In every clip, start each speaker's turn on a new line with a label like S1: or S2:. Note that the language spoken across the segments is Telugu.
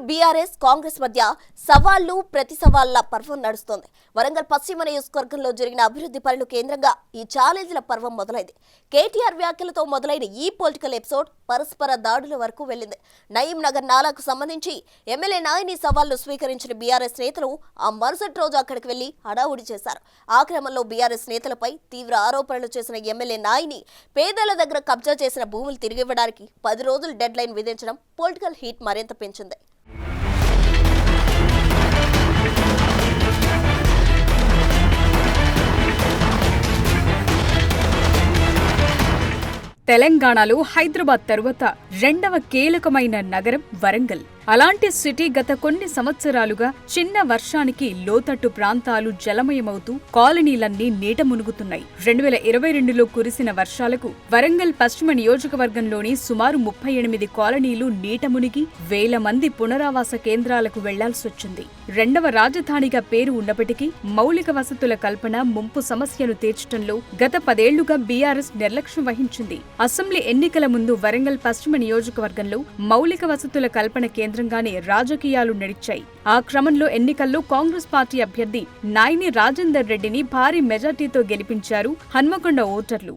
S1: బీఆర్ఎస్ కాంగ్రెస్ మధ్య సవాళ్లు ప్రతి సవాళ్ల పర్వం నడుస్తోంది. వరంగల్ పశ్చిమ నియోజకవర్గంలో జరిగిన అభివృద్ధి పనులు కేంద్రంగా ఈ ఛాలెంజ్ల పర్వం మొదలైంది. కేటీఆర్ వ్యాఖ్యలతో మొదలైన ఈ పొలిటికల్ ఎపిసోడ్ పరస్పర దాడుల వరకు వెళ్లింది. నయీం నగర్ నాలాకు సంబంధించి ఎమ్మెల్యే నాయని సవాళ్లు స్వీకరించిన బీఆర్ఎస్ నేతలు ఆ మరుసటి రోజు అక్కడికి వెళ్లి హడావుడి చేశారు. ఆ క్రమంలో బీఆర్ఎస్ నేతలపై తీవ్ర ఆరోపణలు చేసిన ఎమ్మెల్యే నాయని పేదల దగ్గర కబ్జా చేసిన భూములు తిరిగివ్వడానికి 10 రోజులు డెడ్ లైన్ విధించడం పొలిటికల్ హీట్ మరింత పెంచింది.
S2: తెలంగాణలో హైదరాబాద్ తరువాత రెండవ కీలకమైన నగరం వరంగల్. అలాంటి సిటీ గత కొన్ని సంవత్సరాలుగా చిన్న వర్షానికి లోతట్టు ప్రాంతాలు జలమయమవుతూ కాలనీలన్నీ నీట మునుగుతున్నాయి. 2022లో కురిసిన వర్షాలకు వరంగల్ పశ్చిమ నియోజకవర్గంలోని సుమారు 38 కాలనీలు నీట మునిగి వేల మంది పునరావాస కేంద్రాలకు వెళ్లాల్సొచ్చింది. రెండవ రాజధానిగా పేరు ఉన్నప్పటికీ మౌలిక వసతుల కల్పన ముంపు సమస్యను తీర్చడంలో గత 10 ఏళ్లుగా బీఆర్ఎస్ నిర్లక్ష్యం వహించింది. అసెంబ్లీ ఎన్నికల ముందు వరంగల్ పశ్చిమ నియోజకవర్గంలో మౌలిక వసతుల కల్పన కేంద్రంగానే రాజకీయాలు నడిచాయి. ఆ క్రమంలో ఎన్నికల్లో కాంగ్రెస్ పార్టీ అభ్యర్థి నాయని రాజేందర్ రెడ్డిని భారీ మెజార్టీతో గెలిపించారు హన్మకొండ ఓటర్లు.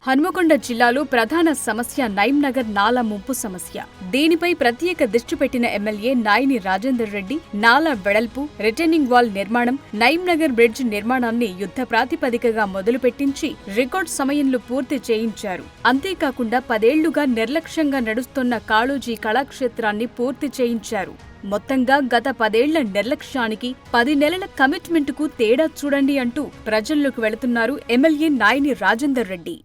S2: హన్మకొండ జిల్లాలో ప్రధాన సమస్య నయీం నగర్ నాలా ముంపు సమస్య. దీనిపై ప్రత్యేక దృష్టి పెట్టిన ఎమ్మెల్యే నాయని రాజేందర్ రెడ్డి నాలా వెడల్పు, రిటర్నింగ్ వాల్ నిర్మాణం, నయీం నగర్ బ్రిడ్జ్ నిర్మాణాన్ని యుద్ధ ప్రాతిపదికగా మొదలుపెట్టించి రికార్డ్ సమయంలో పూర్తి చేయించారు. అంతేకాకుండా 10 ఏళ్లుగా నిర్లక్ష్యంగా నడుస్తున్న కాళోజీ కళాక్షేత్రాన్ని పూర్తి చేయించారు. మొత్తంగా గత 10 ఏళ్ల నిర్లక్ష్యానికి 10 నెలల కమిట్మెంట్కు తేడా చూడండి అంటూ ప్రజల్లోకి వెళుతున్నారు ఎమ్మెల్యే నాయని రాజేందర్ రెడ్డి.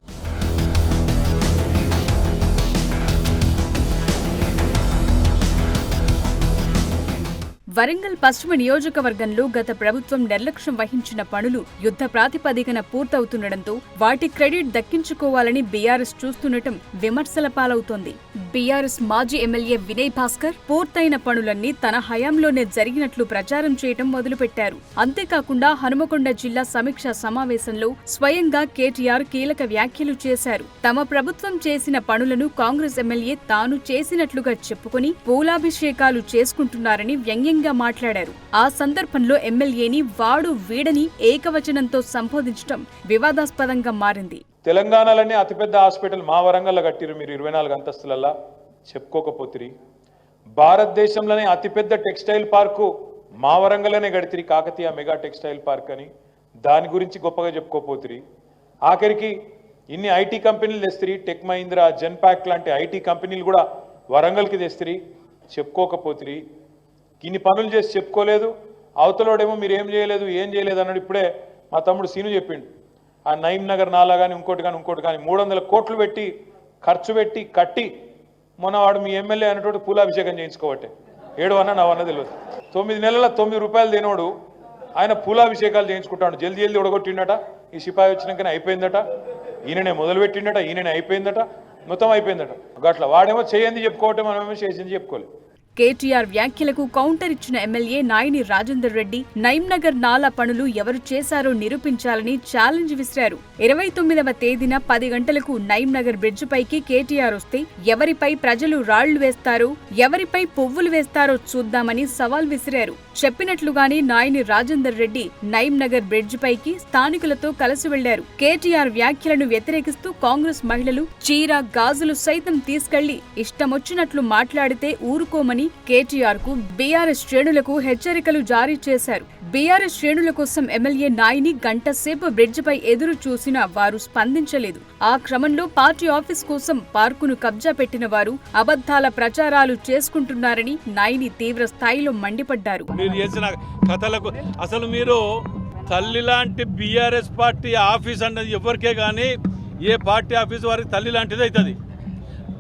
S2: వరంగల్ పశ్చిమ నియోజకవర్గంలో గత ప్రభుత్వం నిర్లక్ష్యం వహించిన పనులు యుద్ధ ప్రాతిపదికన పూర్తవుతుండటంతో వాటి క్రెడిట్ దక్కించుకోవాలని బీఆర్ఎస్ చూస్తుండటం విమర్శల పాలవుతోంది. బీఆర్ఎస్ మాజీ ఎమ్మెల్యే వినయ్ భాస్కర్ పూర్తయిన పనులన్నీ తన హయాంలోనే జరిగినట్లు ప్రచారం చేయడం మొదలుపెట్టారు. అంతేకాకుండా హనుమకొండ జిల్లా సమీక్షా సమావేశంలో స్వయంగా కేటీఆర్ కీలక వ్యాఖ్యలు చేశారు. తమ ప్రభుత్వం చేసిన పనులను కాంగ్రెస్ ఎమ్మెల్యే తాను చేసినట్లుగా చెప్పుకుని పూలాభిషేకాలు చేసుకుంటున్నారని వ్యంగ్యంగా మాట్లాడారు. ఆ సందర్భంలో ఎమ్మెల్యేని వాడు వీడని ఏకవచనంతో సంబోధించడం వివాదాస్పదంగా మారింది.
S3: తెలంగాణలోనే అతిపెద్ద హాస్పిటల్ మా వరంగల్లో కట్టిరు మీరు 24 అంతస్తులల్లా చెప్పుకోకపోతిరి. భారతదేశంలోనే అతిపెద్ద టెక్స్టైల్ పార్కు మా వరంగల్లోనే కడితిరి, కాకతీయ మెగా టెక్స్టైల్ పార్క్ అని. దాని గురించి గొప్పగా చెప్పుకోపోతిరి. ఆఖరికి ఇన్ని ఐటీ కంపెనీలు తెస్తిరి, టెక్ మహీంద్రా, జెన్పాక్ లాంటి ఐటీ కంపెనీలు కూడా వరంగల్కి తెస్తిరి, చెప్పుకోకపోతిరి. ఇన్ని పనులు చేసి చెప్పుకోలేదు. అవతలోడేమో మీరు ఏం చేయలేదు అన్నాడు. ఇప్పుడే మా తమ్ముడు సీను చెప్పిండు, ఆ నయీం నగర్ నాలా కానీ ఇంకోటి కానీ 300 కోట్లు పెట్టి ఖర్చు పెట్టి కట్టి మొన్నవాడు మీ ఎమ్మెల్యే అన్నట్టు పూలాభిషేకం చేయించుకోవట్టే. 7 అన్న 9 అన్న తెలియదు. 9 నెలల 9 రూపాయలు దేనోడు ఆయన పూలాభిషేకాలు చేయించుకుంటాడు. జల్దీ ఉడగొట్టిండట. ఈ సిపాయి వచ్చినాకనే అయిపోయిందట. ఈయననే మొదలుపెట్టిండట, ఈయననే అయిపోయిందట, మొత్తం అయిపోయిందట. గట్ల వాడేమో చేయంది చెప్పుకోవటం, మనమేమో చేసింది చెప్పుకోలేదు.
S2: కేటీఆర్ వ్యాఖ్యలకు కౌంటర్ ఇచ్చిన ఎమ్మెల్యే నాయని రాజేందర్ రెడ్డి నయీం నగర్ నాలా పనులు ఎవరు చేశారో నిరూపించాలని ఛాలెంజ్ విసిరారు. 29వ తేదీన 10 గంటలకు నయీం నగర్ బ్రిడ్జ్ పైకి కేటీఆర్ వస్తే ఎవరిపై ప్రజలు రాళ్లు వేస్తారో, ఎవరిపై పువ్వులు వేస్తారో చూద్దామని సవాల్ విసిరారు. చెప్పినట్లుగానే నాయని రాజేందర్ రెడ్డి నయీం నగర్ బ్రిడ్జ్ పైకి స్థానికులతో కలిసి వెళ్లారు. కేటీఆర్ వ్యాఖ్యలను వ్యతిరేకిస్తూ కాంగ్రెస్ మహిళలు చీర, గాజులు సైతం తీసుకెళ్లి ఇష్టమొచ్చినట్లు మాట్లాడితే ఊరుకోమని కేటీఆర్ కు బీఆర్ఎస్ శ్రేణులకు హెచ్చరికలు జారీ చేశారు. బీఆర్ఎస్ శ్రేణుల కోసం ఎమ్మెల్యే నాయని గంట సేపు బ్రిడ్జ్ పై ఎదురు చూసినా వారు స్పందించలేదు. ఆ క్రమంలో పార్టీ ఆఫీస్ కోసం పార్కును కబ్జా పెట్టిన వారు అబద్ధాల ప్రచారాలు చేసుకుంటున్నారని నాయని తీవ్ర స్థాయిలో మండిపడ్డారు.
S4: అసలు మీరు తల్లి లాంటి బీఆర్ఎస్ పార్టీ ఆఫీస్ అన్నది ఎవరికే గానీ ఏ పార్టీ ఆఫీస్ వారికి తల్లి లాంటిది అవుతుంది.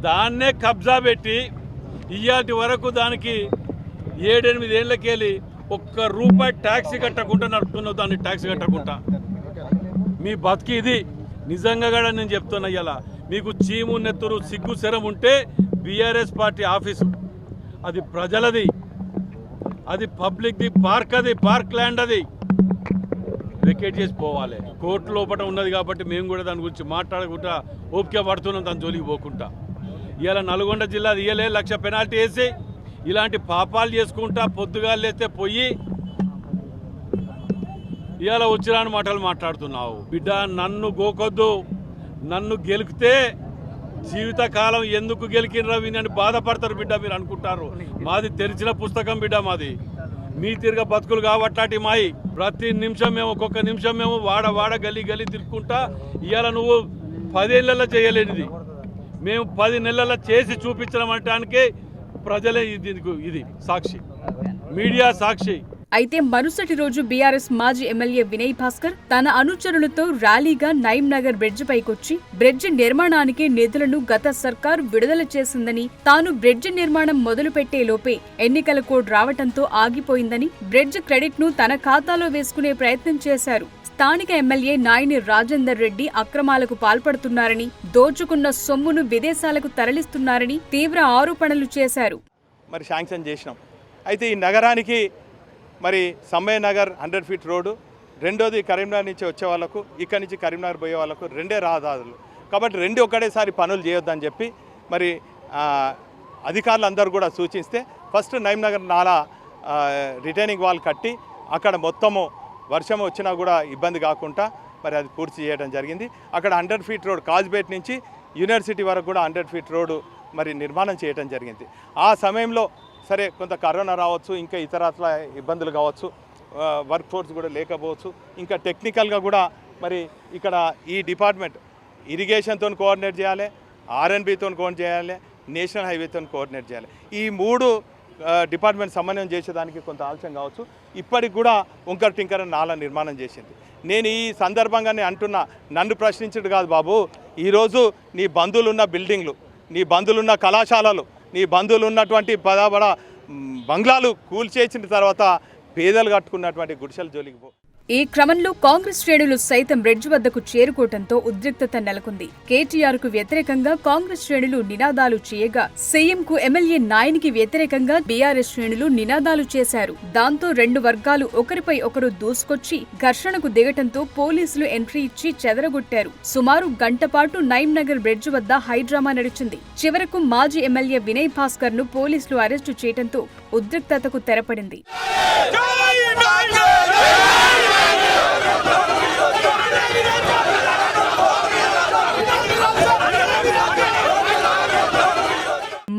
S4: దాన్నే కబ్జా పెట్టి ఇయాటి వరకు దానికి 7-8 ఏళ్లకెళ్ళి ₹1 ట్యాక్సీ కట్టకుండా నడుపుతున్నావు. దాన్ని ట్యాక్సీ కట్టకుండా మీ బతికి ఇది. నిజంగా కూడా నేను చెప్తున్నా, ఇలా మీకు చీము నెత్తురు సిగ్గు శరం ఉంటే బీఆర్ఎస్ పార్టీ ఆఫీసు అది ప్రజలది, అది పబ్లిక్ది, పార్క్ ల్యాండ్ అది. వెకేట్ చేసి పోవాలి. కోర్టు లోపల ఉన్నది కాబట్టి మేము కూడా దాని గురించి మాట్లాడకుండా ఓపిక పడుతున్నాం, దాని జోలికి పోకుండా. ఇవాళ నల్గొండ జిల్లా ఇయ్యలే 1,00,000 పెనాల్టీ వేసి ఇలాంటి పాపాలు చేసుకుంటా పొద్దుగా లేస్తే పోయి ఇవాళ వచ్చిరాని మాటలు మాట్లాడుతున్నావు. బిడ్డ నన్ను గోకొద్దు, నన్ను గెలికితే జీవితకాలం ఎందుకు గెలికినరా విని బాధపడతారు బిడ్డ. మీరు అనుకుంటారు మాది తెరిచిన పుస్తకం బిడ్డ, మాది మీ తిరగ బతుకులు కాబట్టి మాయి. ప్రతి నిమిషం మేము ఒక్కొక్క నిమిషం మేము వాడ గలి తిరుక్కుంటా. ఇవాళ నువ్వు 10 ఏళ్ళలో చేయలేనిది మేము 10 నెలల్లో చేసి చూపించడం అనటానికి ప్రజలే ఇది సాక్షి, మీడియా సాక్షి.
S2: అయితే మరుసటి రోజు బీఆర్ఎస్ మాజీ ఎమ్మెల్యే వినయ్ భాస్కర్ తన అనుచరులతో ర్యాలీగా నయీం నగర్ బ్రిడ్జ్ పైకొచ్చి బ్రిడ్జ్ నిర్మాణానికి నిధులను గత సర్కార్ విడుదల చేసిందని, తాను బ్రిడ్జ్ నిర్మాణం మొదలుపెట్టే లోపే ఎన్నికల కోడ్ రావటంతో ఆగిపోయిందని, బ్రిడ్జ్ క్రెడిట్ ను తన ఖాతాలో వేసుకునే ప్రయత్నం చేశారు. స్థానిక ఎమ్మెల్యే నాయని రాజేందర్ రెడ్డి అక్రమాలకు పాల్పడుతున్నారని, దోచుకున్న సొమ్మును విదేశాలకు తరలిస్తున్నారని తీవ్ర ఆరోపణలు చేశారు.
S5: మరి శాంక్షన్ చేసినాం. అయితే ఈ నగరానికి మరి సమ్మయ్య నగర్ 100 ఫీట్ రోడ్డు, రెండోది కరీంనగర్ నుంచి వచ్చే వాళ్ళకు, ఇక్కడి నుంచి కరీంనగర్ పోయే వాళ్ళకు 2 రహదారులు కాబట్టి 2 ఒకటేసారి పనులు చేయొద్దని చెప్పి మరి అధికారులందరూ కూడా సూచిస్తే ఫస్ట్ నయీం నగర్ నాలా రిటైనింగ్ వాల్ కట్టి అక్కడ మొత్తము వర్షం వచ్చినా కూడా ఇబ్బంది కాకుండా మరి అది పూర్తి చేయడం జరిగింది. అక్కడ 100 ఫీట్ రోడ్ కాజ్బేట్ నుంచి యూనివర్సిటీ వరకు కూడా 100 ఫీట్ రోడ్డు మరి నిర్మాణం చేయడం జరిగింది. ఆ సమయంలో సరే కొంత కరోనా రావచ్చు, ఇంకా ఇతరత్ర ఇబ్బందులు కావచ్చు, వర్క్ ఫోర్స్ కూడా లేకపోవచ్చు, ఇంకా టెక్నికల్గా కూడా మరి ఇక్కడ ఈ డిపార్ట్మెంట్ ఇరిగేషన్తో కోఆర్డినేట్ చేయాలి, ఆర్ఎన్బితో కోఆర్డినేట్ చేయాలి, నేషనల్ హైవేతో కోఆర్డినేట్ చేయాలి. ఈ 3 డిపార్ట్మెంట్ సమన్వయం చేసేదానికి కొంత ఆలస్యం కావచ్చు. ఇప్పటికి కూడా వంకర్ టింకర్ నాలా నిర్మాణం చేసింది. నేను ఈ సందర్భంగానే అంటున్నా, నన్ను ప్రశ్నించడు కాదు బాబు, ఈరోజు నీ బంధువులున్న బిల్డింగ్లు, నీ బంధువులున్న కళాశాలలు, నీ బంధువులు ఉన్నటువంటి బడా బంగ్లాలు కూల్చేసిన తర్వాత పేదలు కట్టుకున్నటువంటి గుడిసెల జోలికి పో.
S2: ఈ క్రమంలో కాంగ్రెస్ శ్రేణులు సైతం బ్రిడ్జ్ వద్దకు చేరుకోవడంతో ఉద్రిక్తత నెలకొంది. కేటీఆర్ కు వ్యతిరేకంగా కాంగ్రెస్ శ్రేణులు నినాదాలు చేయగా, సీఎం కు ఎమ్మెల్యే నాయనికి వ్యతిరేకంగా బీఆర్ఎస్ శ్రేణులు నినాదాలు చేశారు. దాంతో 2 వర్గాలు ఒకరిపై ఒకరు దూసుకొచ్చి ఘర్షణకు దిగటంతో పోలీసులు ఎంట్రీ ఇచ్చి చెదరగొట్టారు. సుమారు గంట పాటు నయీం నగర్ బ్రిడ్జ్ వద్ద హైడ్రామా నడిచింది. చివరకు మాజీ ఎమ్మెల్యే వినయ్ భాస్కర్ ను పోలీసులు అరెస్టు చేయడంతో ఉద్రిక్తతకు తెరపడింది.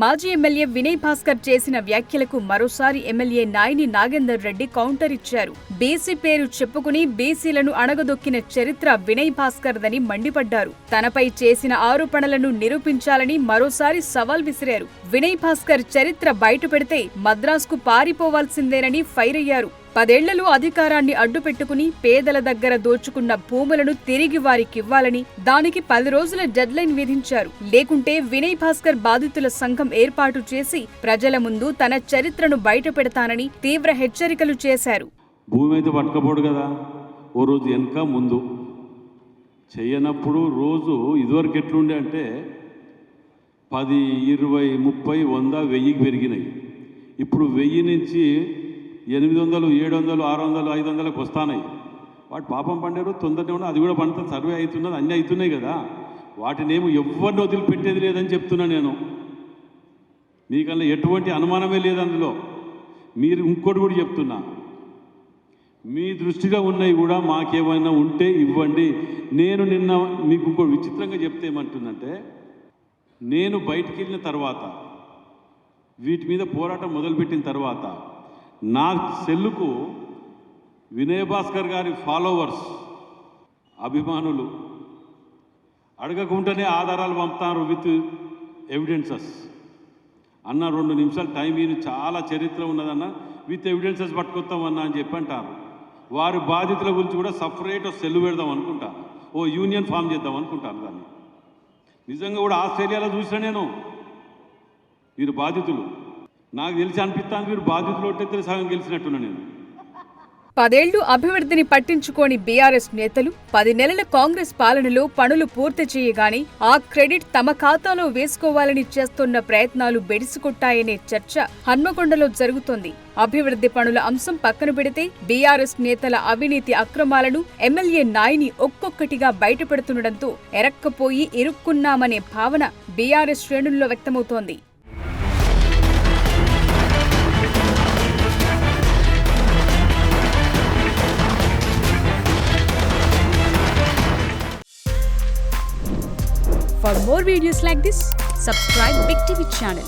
S2: మాజీ ఎమ్మెల్యే వినయ్ భాస్కర్ చేసిన వ్యాఖ్యలకు మరోసారి ఎమ్మెల్యే నాయని నాగేందర్ రెడ్డి కౌంటర్ ఇచ్చారు. బీసీ పేరు చెప్పుకుని బీసీలను అణగదొక్కిన చరిత్ర వినయ్ భాస్కర్ దని మండిపడ్డారు. తనపై చేసిన ఆరోపణలను నిరూపించాలని మరోసారి సవాల్ విసిరారు. వినయ్ భాస్కర్ చరిత్ర బయటపెడితే మద్రాసుకు పారిపోవాల్సిందేనని ఫైర్ అయ్యారు. 10 ఏళ్లలో అధికారాన్ని అడ్డుపెట్టుకుని పేదల దగ్గర దోచుకున్న భూములను తిరిగి వారికివ్వాలని, దానికి 10 రోజుల డెడ్లైన్ విధించారు. లేకుంటే వినయ్ భాస్కర్ బాధితుల సంఘం ఏర్పాటు చేసి ప్రజల ముందు తన చరిత్రను బయటపెడతానని తీవ్ర హెచ్చరికలు చేశారు.
S6: భూమి అయితే పట్టుకపోడు కదా, ఓ రోజు వెనక ముందు చెయ్యనప్పుడు రోజు ఇదివరకు ఎట్లుండే అంటే 10, 20, 30, 100, 1000కి పెరిగినాయి. ఇప్పుడు 1000 నుంచి 800, 700, 600, 500లకు వస్తున్నాయి. వాటి పాపం పండారు తొందరనే ఉన్నా, అది కూడా పంట సర్వే అవుతున్నది, అన్నీ అవుతున్నాయి కదా. వాటినేమో ఎవరిని వదిలిపెట్టేది లేదని చెప్తున్నా నేను. మీకన్నా ఎటువంటి అనుమానమే లేదు అందులో. మీరు ఇంకోటి కూడా చెప్తున్నా, మీ దృష్టిలో ఉన్నవి కూడా మాకేమైనా ఉంటే ఇవ్వండి. నేను నిన్న మీకు ఇంకోటి విచిత్రంగా చెప్తే ఏమంటుందంటే, నేను బయటికి వెళ్ళిన తర్వాత వీటి మీద పోరాటం మొదలుపెట్టిన తర్వాత నా సెల్లుకు వినయ్ భాస్కర్ గారి ఫాలోవర్స్, అభిమానులు అడగకుండానే ఆధారాలు పంపుతారు విత్ ఎవిడెన్సెస్. అన్న 2 నిమిషాలు టైం ఇది, చాలా చరిత్ర ఉన్నదన్న, విత్ ఎవిడెన్సెస్ పట్టుకొస్తామన్నా అని చెప్పి అంటారు. వారి బాధితుల గురించి కూడా సపరేట్ సెల్లు పెడదాం అనుకుంటారు, ఓ యూనియన్ ఫామ్ చేద్దాం అనుకుంటారు. దాన్ని నిజంగా కూడా ఆస్ట్రేలియాలో చూసినా నేను, వీరు బాధితులు నాకు తెలిసి అనిపిస్తాను, వీరు బాధితులు ఒట్టెత్తే సగం గెలిచినట్టున్నా నేను.
S2: 10 ఏళ్లు అభివృద్ధిని పట్టించుకోని బీఆర్ఎస్ నేతలు 10 నెలల కాంగ్రెస్ పాలనలో పనులు పూర్తి చేయగానే ఆ క్రెడిట్ తమ ఖాతాలో వేసుకోవాలని చేస్తున్న ప్రయత్నాలు బెడిసికొట్టాయనే చర్చ హన్మకొండలో జరుగుతోంది. అభివృద్ధి పనుల అంశం పక్కన పెడితే బీఆర్ఎస్ నేతల అవినీతి అక్రమాలను ఎమ్మెల్యే నాయిని ఒక్కొక్కటిగా బయటపెడుతుండటంతో ఎరక్కపోయి ఇరుక్కున్నామనే భావన బీఆర్ఎస్ శ్రేణుల్లో వ్యక్తమవుతోంది. For more videos like this, subscribe Big TV channel.